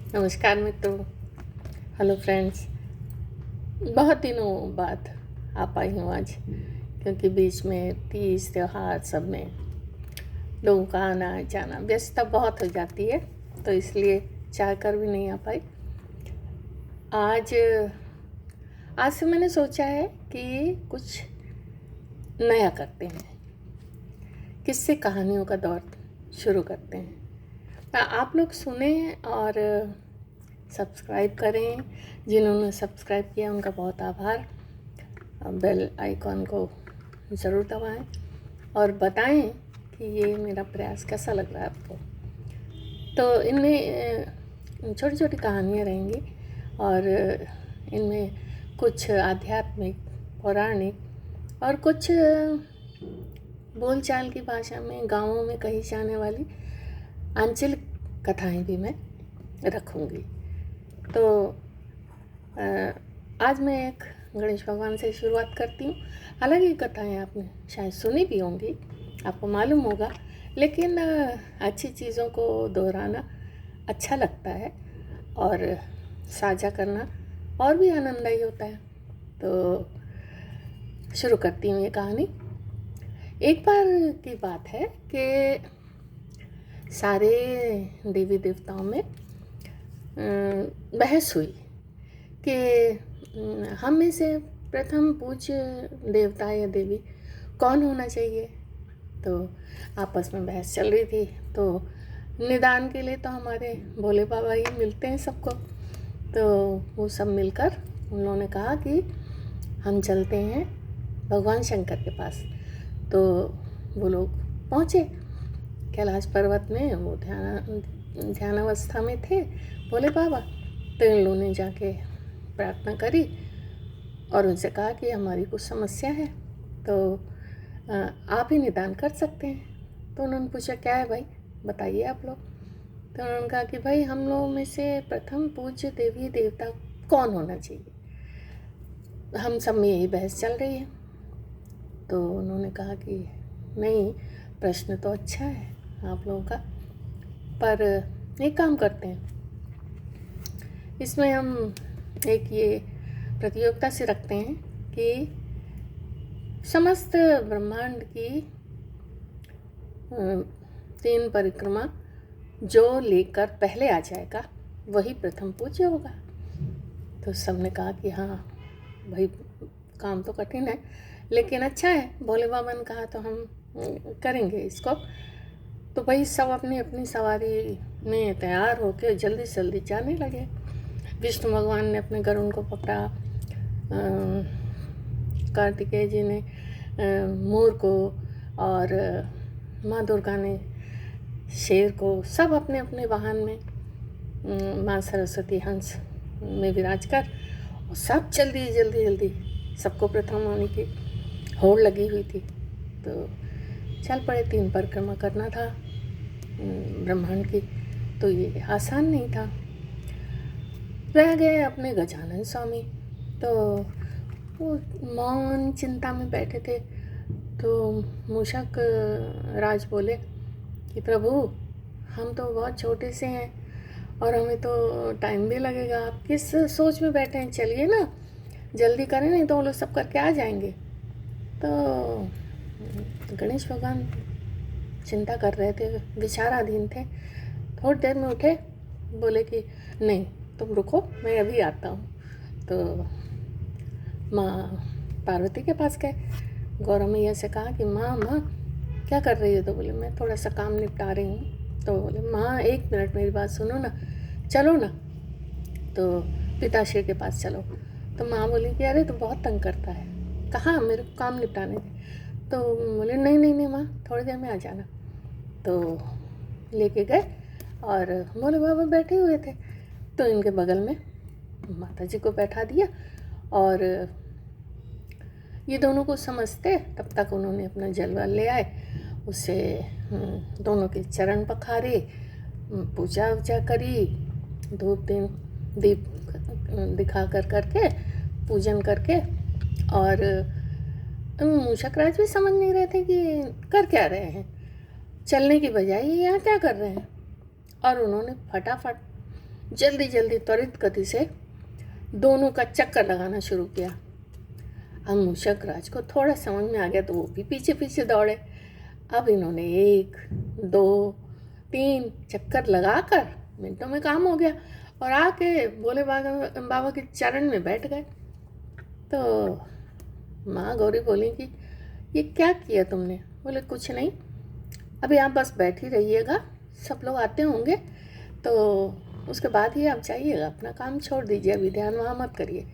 नमस्कार मित्रों। Hello friends. बहुत दिनों बाद आ पाई हूँ आज, क्योंकि बीच में तीज त्योहार सब में लोगों का आना जाना व्यस्तता बहुत हो जाती है, तो इसलिए चाह कर भी नहीं आ पाई। आज आज से मैंने सोचा है कि कुछ नया करते हैं, किस्से कहानियों का दौर शुरू करते हैं। आप लोग सुने और सब्सक्राइब करें। जिन्होंने सब्सक्राइब किया उनका बहुत आभार। बेल आइकॉन को ज़रूर दबाएं और बताएं कि ये मेरा प्रयास कैसा लग रहा है आपको। तो इनमें छोटी छोटी कहानियाँ रहेंगी और इनमें कुछ आध्यात्मिक, पौराणिक और कुछ बोलचाल की भाषा में गांवों में कही जाने वाली आंचलिक कथाएं भी मैं रखूँगी। तो आज मैं एक गणेश भगवान से शुरुआत करती हूँ। हालांकि कथाएं आपने शायद सुनी भी होंगी, आपको मालूम होगा, लेकिन अच्छी चीज़ों को दोहराना अच्छा लगता है और साझा करना और भी आनंददायी होता है। तो शुरू करती हूँ ये कहानी। एक बार की बात है कि सारे देवी देवताओं में बहस हुई कि हम में से प्रथम पूज्य देवता या देवी कौन होना चाहिए। तो आपस में बहस चल रही थी। तो निदान के लिए तो हमारे भोले बाबा ही मिलते हैं सबको। तो वो सब मिलकर उन्होंने कहा कि हम चलते हैं भगवान शंकर के पास। तो वो लोग पहुँचे कैलाश पर्वत में। वो ध्यानावस्था में थे भोले बाबा। तो इन लोगों ने जाके प्रार्थना करी और उनसे कहा कि हमारी कुछ समस्या है, तो आप ही निदान कर सकते हैं। तो उन्होंने पूछा क्या है भाई, बताइए आप लोग। तो उन्होंने कहा कि भाई हम लोगों में से प्रथम पूज्य देवी देवता कौन होना चाहिए, हम सब में यही बहस चल रही है। तो उन्होंने कहा कि नहीं, प्रश्न तो अच्छा है आप लोगों का, पर एक काम करते हैं, इसमें हम एक ये प्रतियोगिता से रखते हैं कि समस्त ब्रह्मांड की 3 परिक्रमा जो लेकर पहले आ जाएगा वही प्रथम पूज्य होगा। तो सबने कहा कि हाँ भाई, काम तो कठिन है लेकिन अच्छा है, भोले बाबा ने कहा तो हम करेंगे इसको। तो भाई सब अपनी अपनी सवारी में तैयार होकर जल्दी से जल्दी जाने लगे। विष्णु भगवान ने अपने गरुड़ को पकड़ा, कार्तिकेय जी ने मोर को, और माँ दुर्गा ने शेर को। सब अपने अपने वाहन में, माँ सरस्वती हंस में विराज कर, और सब जल्दी जल्दी जल्दी सबको प्रथम होने की होड़ लगी हुई थी। तो चल पड़े। 3 परिक्रमा करना था ब्रह्मांड की, तो ये आसान नहीं था। रह गए अपने गजानन स्वामी। तो वो मौन चिंता में बैठे थे। तो मूषक राज बोले कि प्रभु, हम तो बहुत छोटे से हैं और हमें तो टाइम भी लगेगा, आप किस सोच में बैठे हैं, चलिए ना, जल्दी करें, नहीं तो वो लोग सब करके आ जाएंगे। तो गणेश भगवान चिंता कर रहे थे, विचाराधीन थे। थोड़ी देर में उठे, बोले कि नहीं तुम रुको, मैं अभी आता हूँ। तो माँ पार्वती के पास गए, गौरव मैया से कहा कि माँ माँ क्या कर रही हो। तो बोले मैं थोड़ा सा काम निपटा रही हूँ। तो बोले माँ 1 मिनट मेरी बात सुनो ना, चलो ना। तो पिताश्री के पास चलो। तो माँ बोली कि अरे तो बहुत तंग करता है, कहाँ, मेरे को काम निपटाने दे। तो बोले नहीं नहीं नहीं माँ, थोड़ी देर में आ जाना। तो लेके गए और भोले बाबा बैठे हुए थे। तो इनके बगल में माता जी को बैठा दिया और ये दोनों को समझते, तब तक उन्होंने अपना जलवा ले आए, उससे दोनों के चरण पखारे, पूजा वूजा करी, धूप दीप दिखा करके पूजन करके। और मूषक राज भी समझ नहीं रहे थे कि कर क्या रहे हैं, चलने की बजाय ये यहाँ क्या कर रहे हैं। और उन्होंने फटाफट जल्दी जल्दी त्वरित गति से दोनों का चक्कर लगाना शुरू किया। अब मूषक राज को थोड़ा समझ में आ गया तो वो भी पीछे पीछे दौड़े। अब इन्होंने 1, 2, 3 चक्कर लगाकर मिनटों में काम हो गया और आके भोले बाबा के चरण में बैठ गए। तो माँ गौरी बोली कि ये क्या किया तुमने? बोले कुछ नहीं, अभी आप बस बैठ ही रहिएगा, सब लोग आते होंगे तो उसके बाद ही आप जाइएगा, अपना काम छोड़ दीजिए, अभी ध्यान वहाँ मत करिए।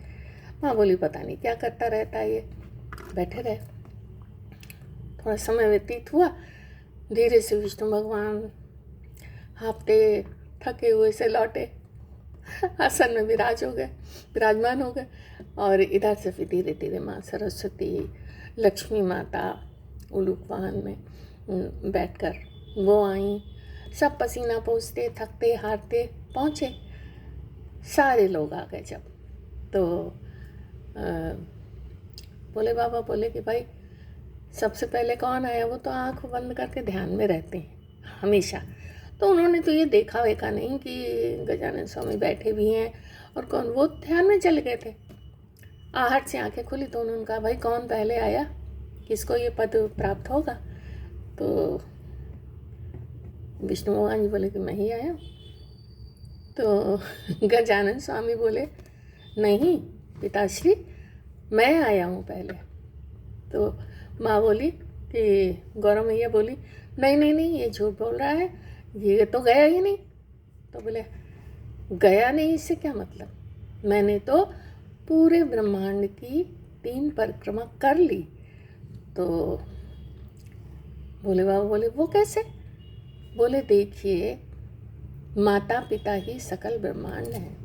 माँ बोली पता नहीं क्या करता रहता है ये। बैठे रहे। थोड़ा समय व्यतीत हुआ। धीरे से विष्णु भगवान हांफते थके हुए से लौटे, आसन में विराजमान हो गए। और इधर से फिर धीरे धीरे माँ सरस्वती, लक्ष्मी माता उलूक वाहन में बैठकर वो आई। सब पसीना पोंछते थकते हारते पहुँचे। सारे लोग आ गए जब तो भोले बाबा बोले कि भाई सबसे पहले कौन आया? वो तो आँख बंद करके ध्यान में रहते हैं हमेशा। तो उन्होंने तो ये देखा वेखा नहीं कि गजानन स्वामी बैठे भी हैं और कौन, वो ध्यान में चले गए थे। आहट से आंखें खुली तो उन्होंने कहा भाई कौन पहले आया, किसको ये पद प्राप्त होगा? तो विष्णु भगवान जी बोले कि मैं ही आया। तो गजानन स्वामी बोले नहीं पिताश्री, मैं आया हूँ पहले। तो माँ बोली कि गौरव मैया बोली नहीं नहीं नहीं, ये झूठ बोल रहा है, ये तो गया ही नहीं। तो बोले गया नहीं इससे क्या मतलब? मैंने तो पूरे ब्रह्मांड की 3 परिक्रमा कर ली। तो भोले बाबा बोले वो कैसे? बोले देखिए, माता पिता ही सकल ब्रह्मांड हैं,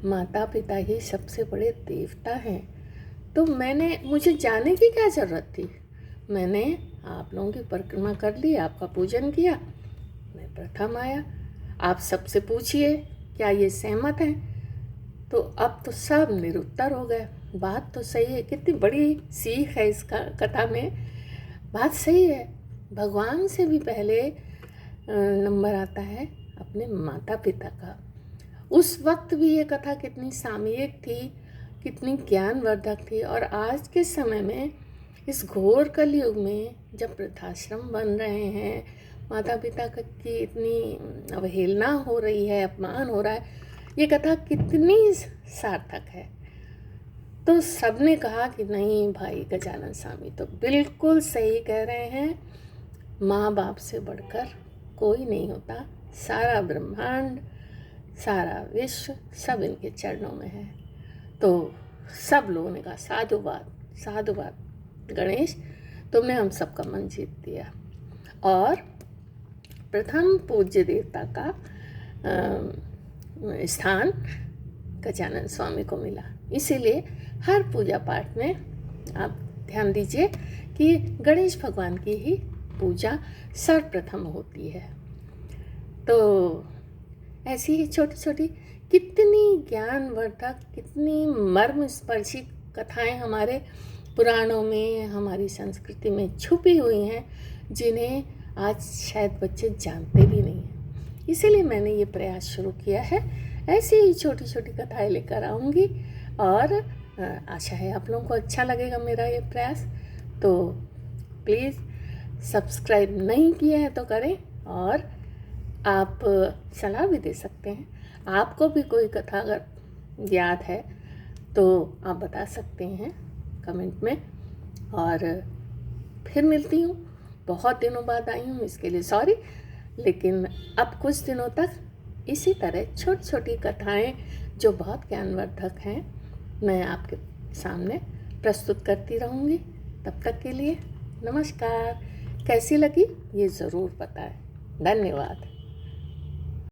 माता पिता ही सबसे बड़े देवता हैं। तो मुझे जाने की क्या ज़रूरत थी? मैंने आप लोगों की परिक्रमा कर ली, आपका पूजन किया, मैं प्रथम आया। आप सबसे पूछिए क्या ये सहमत हैं? तो अब तो सब निरुत्तर हो गए। बात तो सही है, कितनी बड़ी सीख है इस कथा में। बात सही है, भगवान से भी पहले नंबर आता है अपने माता पिता का। उस वक्त भी ये कथा कितनी सामयिक थी, कितनी ज्ञानवर्धक थी। और आज के समय में इस घोर कलयुग में जब वृद्धाश्रम बन रहे हैं, माता पिता की इतनी अवहेलना हो रही है, अपमान हो रहा है, ये कथा कितनी सार्थक है। तो सबने कहा कि नहीं भाई गजानन स्वामी तो बिल्कुल सही कह रहे हैं, माँ बाप से बढ़कर कोई नहीं होता। सारा ब्रह्मांड, सारा विश्व सब इनके चरणों में है। तो सब लोगों ने कहा साधुवाद साधुवाद गणेश, तुमने हम सबका मन जीत दिया। और प्रथम पूज्य देवता का स्थान गजानन स्वामी को मिला। इसीलिए हर पूजा पाठ में आप ध्यान दीजिए कि गणेश भगवान की ही पूजा सर्वप्रथम होती है। तो ऐसी ही छोटी छोटी कितनी ज्ञानवर्धक, कितनी मर्मस्पर्शी कथाएं हमारे पुराणों में, हमारी संस्कृति में छुपी हुई हैं, जिन्हें आज शायद बच्चे जानते भी नहीं हैं। इसीलिए मैंने ये प्रयास शुरू किया है, ऐसी ही छोटी छोटी कथाएं लेकर आऊँगी। और आशा है आप लोगों को अच्छा लगेगा मेरा ये प्रयास। तो प्लीज़ सब्सक्राइब नहीं किया है तो करें, और आप सलाह भी दे सकते हैं। आपको भी कोई कथा अगर याद है तो आप बता सकते हैं कमेंट में। और फिर मिलती हूँ, बहुत दिनों बाद आई हूँ, इसके लिए सॉरी। लेकिन अब कुछ दिनों तक इसी तरह छोटी छोटी कथाएं जो बहुत ज्ञानवर्धक हैं मैं आपके सामने प्रस्तुत करती रहूँगी। तब तक के लिए नमस्कार। कैसी लगी ये ज़रूर बताएं। धन्यवाद।